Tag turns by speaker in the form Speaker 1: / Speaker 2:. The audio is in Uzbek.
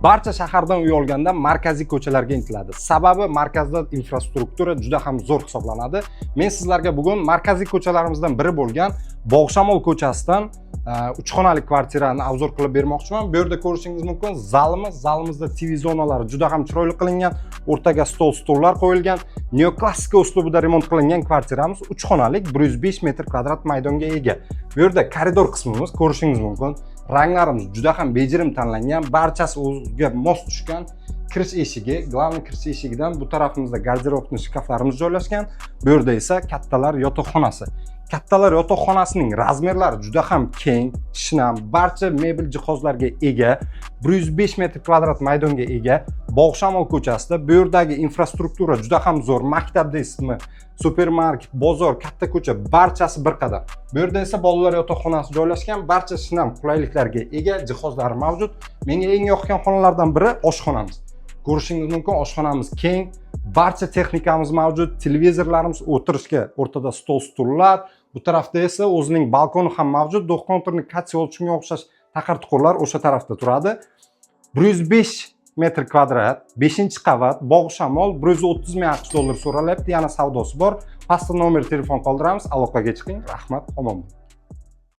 Speaker 1: Barcha shahardan uy olganda markaziy ko'chalarga intiladi. Sababi markazda infrastruktura juda ham zo'r hisoblanadi. Men sizlarga bugun markaziy ko'chalarimizdan biri bo'lgan Bog'shamol ko'chasidan 3 xonali kvartirani obzor qilib bermoqchiman. Bu yerda ko'rishingiz mumkin zalimizda TV zonalari juda ham chiroyli qilingan, o'rtaga stullar qo'yilgan, neoklassika uslubida remont qilingan kvartiramiz 3 xonalik 105 metr kvadrat maydonga ega. Bu yerda koridor qismimiz ko'rishingiz mumkin. Ranglarimiz juda ham bejirim tanlangan, barchasi o'ziga mos tushgan. Kirish eshigi, главный kirish eshigidan bu tarafimizda garderobni shkaflarimiz joylashgan. Bu yerda esa kattalar yotoqxonasi. Kattalar yotoqxonasining razmerlari juda ham keng, shinam, barcha mebel jihozlarga ega, 105 metr kvadrat maydonga ega. Bog'shamol ko'chasida bu yerdagi infrastruktura juda ham zo'r. Maktab ismi, supermarket, bozor, katta ko'cha barchasi bir qadam. Bu yerda esa bolalar yotoqxonasi joylashgan, barcha shinam qulayliklarga ega jihozlar mavjud. Menga eng yoqgan xonalardan biri oshxonamiz. Ko'rishingiz mumkin, oshxonamiz keng, barcha texnikamiz mavjud, televizorlarimiz o'tirishga o'rtada stullar, bu tarafda esa o'zining balkoni ham mavjud. Do'xtirning katsi o'lchimiga o'xshash taqir-tuqurlar o'sha tarafda turadi. 105 metr kvadrat, 5-qavat, Bog'shamol, 130 ming AQSh dollar so'ralyapti, yana savdosi bor. Pastda nomer telefon qoldiramiz, aloqaga chiqing. Rahmat, omon bo'ling.